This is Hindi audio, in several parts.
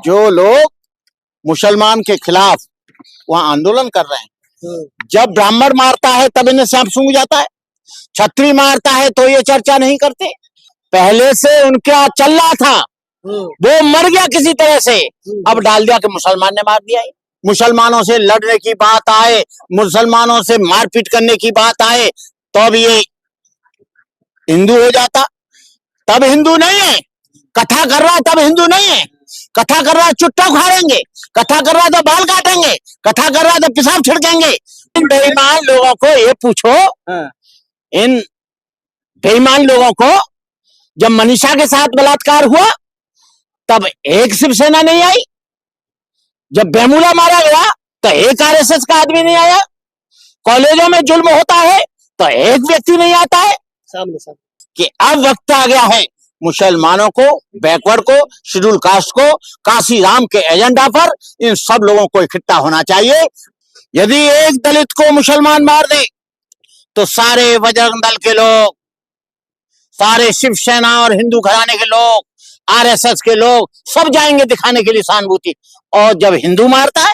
जो लोग मुसलमान के खिलाफ वहां आंदोलन कर रहे हैं, जब ब्राह्मण मारता है तब इन्हें सांप सूंघ जाता है, छत्री मारता है तो ये चर्चा नहीं करते। पहले से उनका चल रहा था, वो मर गया किसी तरह से, अब डाल दिया कि मुसलमान ने मार दिया। मुसलमानों से लड़ने की बात आए, मुसलमानों से मारपीट करने की बात आए, तो अब ये हिंदू हो जाता। तब हिंदू नहीं है। कथा कर रहा है तब हिंदू नहीं है। कथा कर रहा है चुट्टा उखाड़ेंगे, कथा कर रहा है तो बाल काटेंगे, कथा कर रहा है तो पेशाब छिड़केंगे। इन बेईमान लोगों को ये पूछो, इन बेईमान लोगों को जब मनीषा के साथ बलात्कार हुआ तब एक शिवसेना नहीं आई, जब बेमूला मारा गया तो एक आरएसएस का आदमी नहीं आया, कॉलेजों में जुल्म होता है तो एक व्यक्ति नहीं आता है सामने कि अब वक्त आ गया है मुसलमानों को, बैकवर्ड को, शेड्यूल कास्ट को, काशी राम के एजेंडा पर इन सब लोगों को इकट्ठा होना चाहिए। यदि एक दलित को मुसलमान मार दे तो सारे बजरंग दल के लोग, सारे शिवसेना और हिंदू घराने के लोग, आरएसएस के लोग सब जाएंगे दिखाने के लिए सहानुभूति। और जब हिंदू मारता है,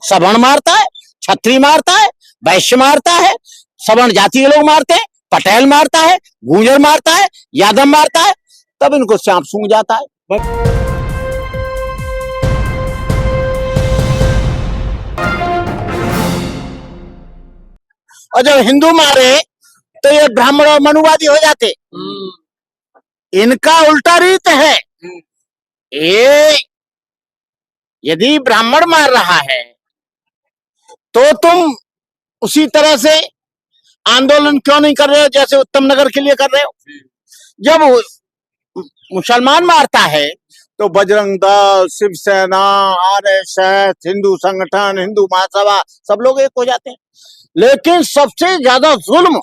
सवर्ण मारता है, छत्री मारता है, वैश्य मारता है, सवर्ण जाति के लोग मारते हैं, पटेल मारता है, गुर्जर मारता है, यादव मारता है, तब इनको सांप सूंघ जाता है। और जब हिंदू मारे तो ये ब्राह्मण और मनुवादी हो जाते। इनका उल्टा रीत है। ये यदि ब्राह्मण मार रहा है तो तुम उसी तरह से आंदोलन क्यों नहीं कर रहे हो जैसे उत्तम नगर के लिए कर रहे हो। जब मुसलमान मारता है तो बजरंग दल, शिवसेना, आरएसएस, हिंदू संगठन, हिंदू महासभा सब लोग एक हो जाते हैं। लेकिन सबसे ज्यादा जुल्म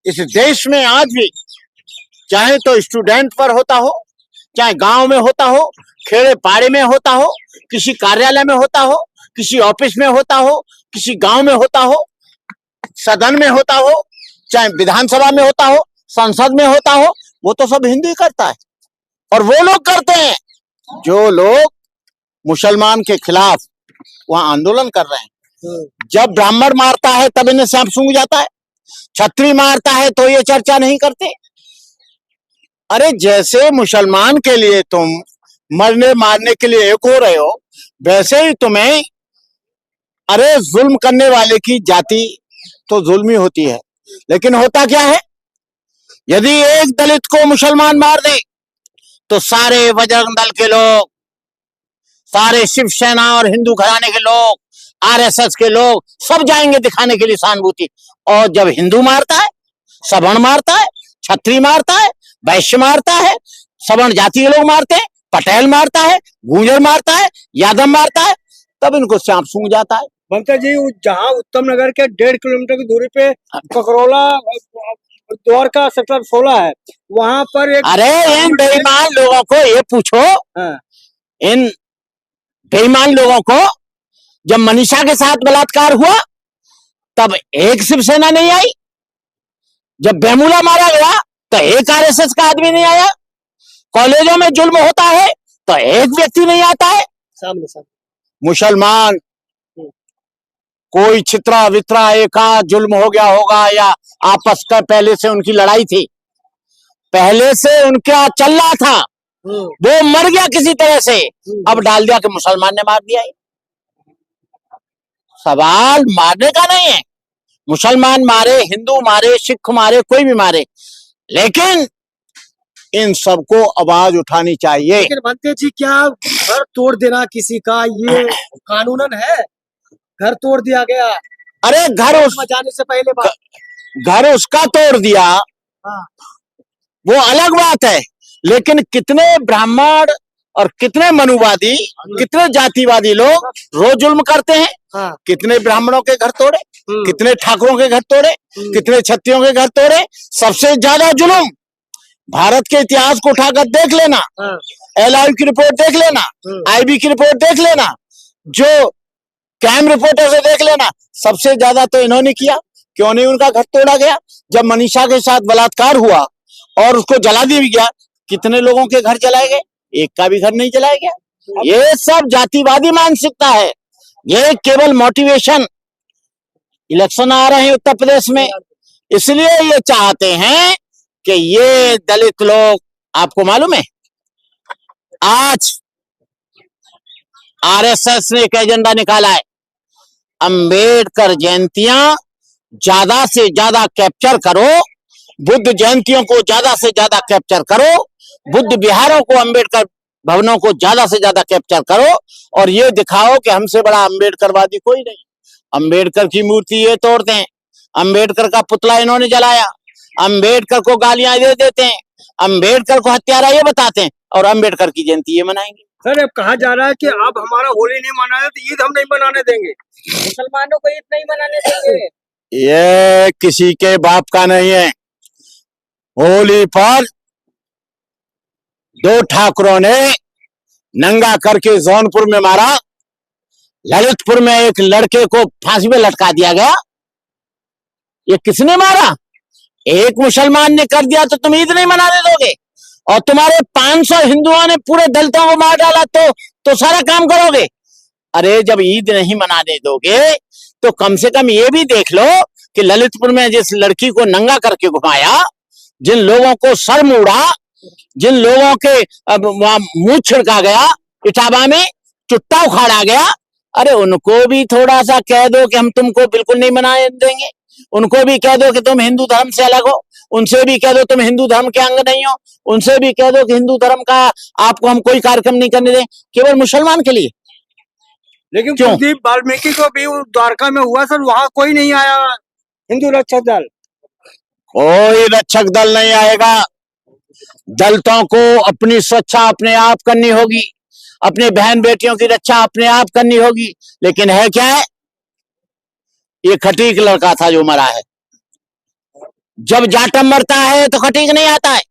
इस देश में आज भी, चाहे तो स्टूडेंट पर होता हो, चाहे गांव में होता हो, खेड़े पाड़े में होता हो, किसी कार्यालय में होता हो, किसी ऑफिस में होता हो, किसी गांव में होता हो, सदन में होता हो, चाहे विधानसभा में होता हो, संसद में होता हो, वो तो सब हिंदू ही करता है। और वो लोग करते हैं जो लोग मुसलमान के खिलाफ वहां आंदोलन कर रहे हैं। जब ब्राह्मण मारता है तब इन्हें सांप सूंघ जाता है, छत्री मारता है तो ये चर्चा नहीं करते। अरे जैसे मुसलमान के लिए तुम मरने मारने के लिए एक हो रहे हो, वैसे ही तुम्हें, अरे जुल्म करने वाले की जाति तो जुल्मी होती है। लेकिन होता क्या है, यदि एक दलित को मुसलमान मार दे तो सारे बजरंग दल के लोग, सारे शिवसेना और हिंदू घराने के लोग, आरएसएस के लोग सब जाएंगे दिखाने के लिए सहानुभूति। और जब हिंदू मारता है, सवर्ण मारता है, छत्री मारता है, वैश्य मारता है, सवर्ण जाति के लोग मारते हैं, पटेल मारता है, गुर्जर मारता है, यादव मारता है, तब इनको सांप सूंघ जाता है। बंकर जी, जहाँ उत्तम नगर के 1.5 किलोमीटर की दूरी पे ककरौला द्वारका सेक्टर 16 है, वहां पर एक, अरे इन बेईमान लोगों को ये पूछो, इन बेईमान लोगों को जब मनीषा के साथ बलात्कार हुआ तब एक शिवसेना नहीं आई, जब बेमूला मारा गया तो एक आरएसएस का आदमी नहीं आया, कॉलेजों में जुल्म होता है तो एक व्यक्ति नहीं आता है सामने। मुसलमान कोई छित्रा वित्रा एका जुल्म हो गया होगा या आपस का पहले से उनकी लड़ाई थी, पहले से उनका चल रहा था, वो मर गया किसी तरह से, अब डाल दिया कि मुसलमान ने मार दिया। सवाल मारने का नहीं है, मुसलमान मारे, हिंदू मारे, सिख मारे, कोई भी मारे, लेकिन इन सबको आवाज उठानी चाहिए। लेकिन बनते जी, क्या घर तोड़ देना किसी का ये कानूनन है? घर तोड़ दिया गया, अरे घर जाने से पहले घर उसका तोड़ दिया, वो अलग बात है। लेकिन कितने ब्राह्मण और कितने मनुवादी, कितने जातिवादी लोग रोज जुल्म करते हैं। कितने ब्राह्मणों के घर तोड़े, कितने ठाकुरों के घर तोड़े, कितने क्षत्रियों के घर तोड़े। सबसे ज्यादा जुल्म भारत के इतिहास को उठाकर देख लेना, LIV की रिपोर्ट देख लेना, IB की रिपोर्ट देख लेना, जो कैम रिपोर्टर से देख लेना, सबसे ज्यादा तो इन्होंने किया। क्यों नहीं उनका घर तोड़ा गया? जब मनीषा के साथ बलात्कार हुआ और उसको जला दिया गया, कितने लोगों के घर जलाए गए? एक का भी घर नहीं जलाया गया। ये सब जातिवादी मानसिकता है। ये केवल मोटिवेशन। इलेक्शन आ रहे हैं उत्तर प्रदेश में, इसलिए ये चाहते हैं कि ये दलित लोग, आपको मालूम है आज आरएसएस ने एक एजेंडा निकाला है, अंबेडकर जयंतियां ज्यादा से ज्यादा कैप्चर करो, बुद्ध जयंतियों को ज्यादा से ज्यादा कैप्चर करो, बुद्ध विहारों को, अंबेडकर भवनों को ज्यादा से ज्यादा कैप्चर करो और ये दिखाओ कि हमसे बड़ा अंबेडकरवादी कोई नहीं। अंबेडकर की मूर्ति ये तोड़ते हैं, अंबेडकर का पुतला इन्होंने जलाया, अंबेडकर को गालियां दे देते हैं, अंबेडकर को हत्यारा ये बताते हैं और अंबेडकर की जयंती ये मनाएंगे। सर अब कहा जा रहा है कि आप हमारा होली नहीं मनाए तो ईद हम नहीं मनाने देंगे, मुसलमानों को ईद नहीं मनाने देंगे। ये किसी के बाप का नहीं है। होली पर दो ठाकुरों ने नंगा करके जौनपुर में मारा, ललितपुर में एक लड़के को फांसी में लटका दिया गया। ये किसने मारा? एक मुसलमान ने कर दिया तो तुम ईद नहीं मनाने दोगे? और तुम्हारे 500 हिंदुओं ने पूरे दलितों को मार डाला तो सारा काम करोगे? अरे जब ईद नहीं मनाने दोगे तो कम से कम ये भी देख लो कि ललितपुर में जिस लड़की को नंगा करके घुमाया, जिन लोगों को सर मुड़ा, जिन लोगों के वहां मुंह छिड़का गया, इटावा में चुट्टा उखाड़ा गया, अरे उनको भी थोड़ा सा कह दो कि हम तुमको बिल्कुल नहीं मनाने देंगे। उनको भी कह दो कि तुम हिंदू धर्म से अलग हो, उनसे भी कह दो तुम हिंदू धर्म के अंग नहीं हो, उनसे भी कह दो कि हिंदू धर्म का आपको हम कोई कार्यक्रम नहीं करने दें, केवल मुसलमान के लिए। लेकिन क्यों? कुलदीप वाल्मीकि को भी द्वारका में हुआ सर, वहां कोई नहीं आया हिंदू रक्षक दल। कोई रक्षक दल नहीं आएगा। दलितों को अपनी सुरक्षा अपने आप करनी होगी, अपने बहन बेटियों की रक्षा अपने आप करनी होगी। लेकिन है क्या है, ये खटीक लड़का था जो मरा है। जब जाटम मरता है तो खटीक नहीं आता है,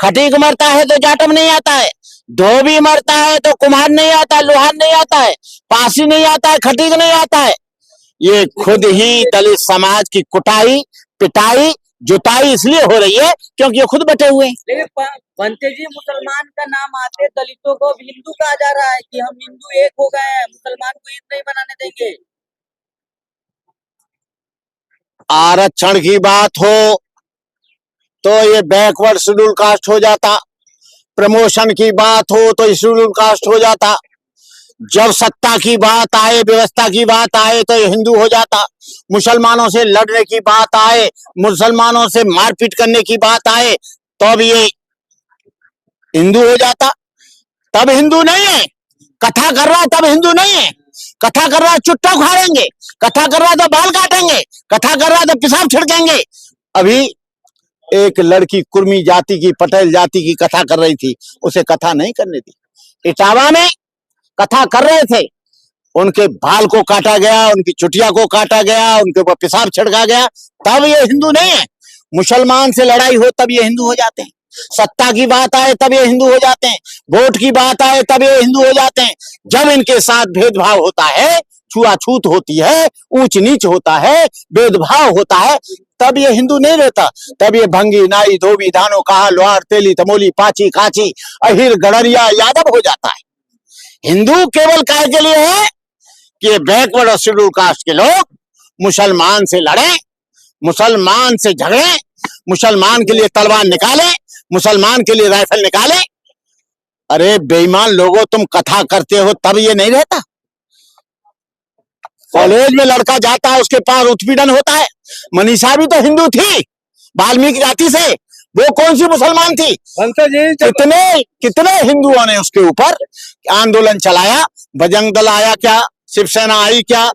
खटीक मरता है तो जाटम नहीं आता है, धोबी मरता है तो कुम्हार नहीं आता है, लोहार नहीं आता है, पासी नहीं आता है, खटीक नहीं आता है। ये खुद ही दलित समाज की कुटाई, पिटाई, जुताई इसलिए हो रही है क्योंकि ये खुद बटे हुए हैं। लेकिन बनते जी मुसलमान का नाम आते दलितों को हिंदू कहा जा रहा है कि हम हिंदू एक हो गए हैं, मुसलमान को ईद नहीं मनाने देंगे। आरक्षण की बात हो तो ये बैकवर्ड शेड्यूल कास्ट हो जाता, प्रमोशन की बात हो तो शेड्यूल कास्ट हो जाता, जब सत्ता की बात आए, व्यवस्था की बात आए तो ये हिंदू हो जाता, मुसलमानों से लड़ने की बात आए, मुसलमानों से मारपीट करने की बात आए तो अब ये हिंदू हो जाता। तब हिंदू नहीं है। कथा कर रहा है तब हिंदू नहीं है। कथा कर रहा है चुट्टा उखाड़ेंगे, कथा कर रहा है तो बाल काटेंगे, कथा कर रहा है तो पेशाब छिड़केंगे। अभी एक लड़की कुर्मी जाति की, पटेल जाति की कथा कर रही थी, उसे कथा नहीं करने दी। इटावा में कथा कर रहे थे, उनके बाल को काटा गया, उनकी चुटिया को काटा गया, उनके ऊपर पेशाब छिड़का गया। तब ये हिंदू नहीं है। मुसलमान से लड़ाई हो तब ये हिंदू हो जाते हैं, सत्ता की बात आए तब ये हिंदू हो जाते हैं, वोट की बात आए तब ये हिंदू हो जाते हैं। जब इनके साथ भेदभाव होता है, छुआछूत होती है, ऊंच नीच होता है, भेदभाव होता है, तब ये हिंदू नहीं रहता। तब ये भंगी, नाई, धोबी, धानो, कहा, लोहार, तेली, तमोली, पाची, काची, अहिर, गड़रिया, यादव हो जाता है। हिंदू केवल काहे के लिए है कि बैकवर्ड और शेड्यूल कास्ट के लोग मुसलमान से लड़े, मुसलमान से झगड़े, मुसलमान के लिए तलवार निकाले, मुसलमान के लिए राइफल निकाले। अरे बेईमान लोगों, तुम कथा करते हो तब ये नहीं रहता। कॉलेज में लड़का जाता है, उसके पास उत्पीड़न होता है। मनीषा भी तो हिंदू थी, वाल्मीकि जाति से, वो कौन सी मुसलमान थी? कितने हिंदुओं ने उसके ऊपर आंदोलन चलाया, बजरंग दल आया क्या, शिवसेना आई क्या,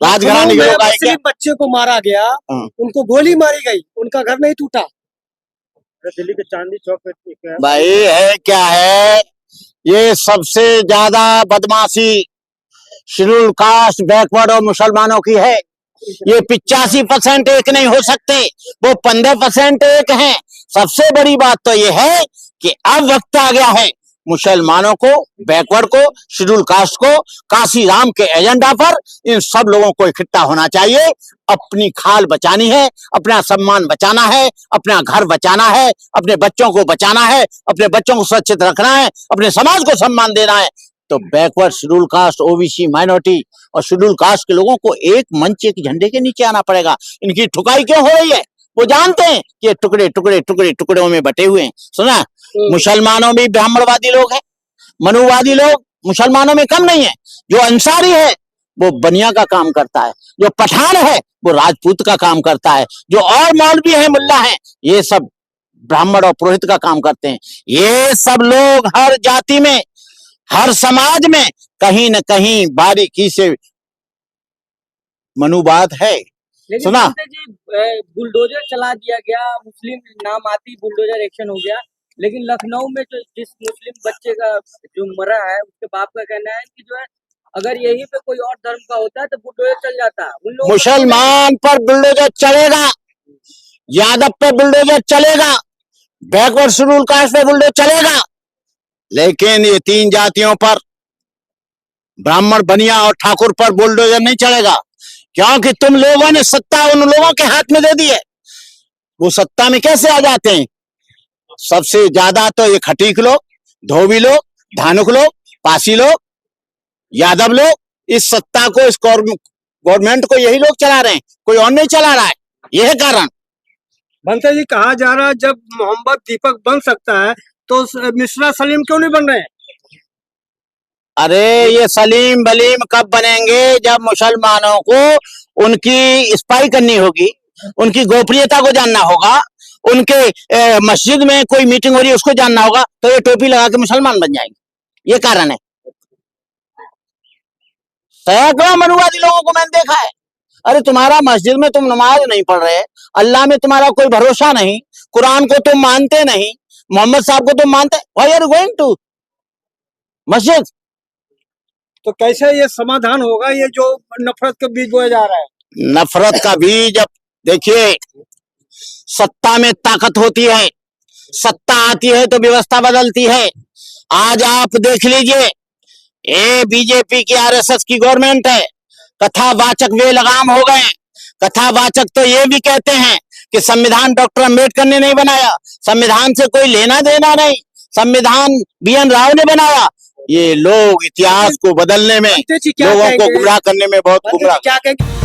राजघराने के लोग आए क्या? बच्चे को मारा गया, उनको गोली मारी गई, उनका घर नहीं टूटा। दिल्ली के चांदनी चौक पे भाई है क्या है, ये सबसे ज्यादा बदमाशी शेड्यूल कास्ट, बैकवर्ड और मुसलमानों की है। ये 85% एक नहीं हो सकते, वो 15% एक हैं। सबसे बड़ी बात तो ये है कि अब वक्त आ गया है मुसलमानों को, बैकवर्ड को, शेड्यूल कास्ट को, काशी राम के एजेंडा पर इन सब लोगों को इकट्ठा होना चाहिए। अपनी खाल बचानी है, अपना सम्मान बचाना है, अपना घर बचाना है, अपने बच्चों को बचाना है, अपने बच्चों को सुरक्षित रखना है, अपने समाज को सम्मान देना है। तो backward schedule caste, OBC, minority और शेड्यूल कास्ट के लोगों को एक मंच, एक झंडे के नीचे आना पड़ेगा। इनकी ठुकाई क्यों हो रही है? वो जानते हैं कि ये टुकड़े टुकड़े टुकड़े टुकड़ों में बटे हुए हैं। सुना, मुसलमानों में ब्राह्मणवादी लोग हैं, मनुवादी लोग मुसलमानों में कम नहीं है। जो अंसारी है वो बनिया का काम करता है, जो पठान है वो राजपूत का काम करता है, जो और मौलवी है, मुल्ला है, ये सब ब्राह्मण और पुरोहित का काम करते हैं। ये सब लोग हर जाति में, हर समाज में कहीं न कहीं बारीकी से मनुवाद है। लेकिन सुना? पंडित जी, बुलडोजर चला दिया गया, मुस्लिम नाम आती ही बुलडोजर एक्शन हो गया, लेकिन लखनऊ में जो जिस मुस्लिम बच्चे का जो मरा है उसके बाप का कहना है कि जो है अगर यहीं पे कोई और धर्म का होता है तो बुलडोजर चल जाता। उन लोगों मुसलमान पर बुलडोजर चलेगा, यादव पे बुलडोजर चलेगा, बैकवर्ड शेड्यूल कास्ट पे बुलडोजर चलेगा, लेकिन ये तीन जातियों पर, ब्राह्मण, बनिया और ठाकुर पर बुलडोजर नहीं चलेगा। क्योंकि तुम लोगों ने सत्ता उन लोगों के हाथ में दे दी है। वो सत्ता में कैसे आ जाते हैं? सबसे ज्यादा तो ये खटीक लोग, धोबी लोग, धानुक लोग, पासी लोग, यादव लोग, इस सत्ता को, इस गवर्नमेंट को यही लोग चला रहे हैं, कोई और नहीं चला रहा है। यह है कारण। बनते जी, कहा जा रहा है जब मोहम्मद दीपक बन सकता है तो मिश्रा सलीम क्यों नहीं बन रहे हैं? अरे ये सलीम बलीम कब बनेंगे? जब मुसलमानों को उनकी स्पाई करनी होगी, उनकी गोपनीयता को जानना होगा, उनके मस्जिद में कोई मीटिंग हो रही है उसको जानना होगा, तो ये टोपी लगा के मुसलमान बन जाएंगे। ये कारण है। सैकड़ों मनुवादी लोगों को मैंने देखा है। अरे तुम्हारा मस्जिद में तुम नमाज नहीं पढ़ रहे, अल्लाह में तुम्हारा कोई भरोसा नहीं, कुरान को तुम मानते नहीं, मोहम्मद साहब को तुम मानते, why are you going to masjid? तो कैसे ये समाधान होगा, ये जो नफरत का बीज बोया जा रहा है? नफरत का बीज, अब देखिए, सत्ता में ताकत होती है, सत्ता आती है तो व्यवस्था बदलती है। आज आप देख लीजिए, ये बीजेपी की, आरएसएस की गवर्नमेंट है, कथावाचक वे लगाम हो गए। कथावाचक तो ये भी कहते हैं कि संविधान डॉक्टर अम्बेडकर ने नहीं बनाया, संविधान से कोई लेना देना नहीं, संविधान BN राव ने बनाया। ये लोग इतिहास को बदलने में, लोगों को गुमराह करने में बहुत गुमराह। क्या कहेंगे?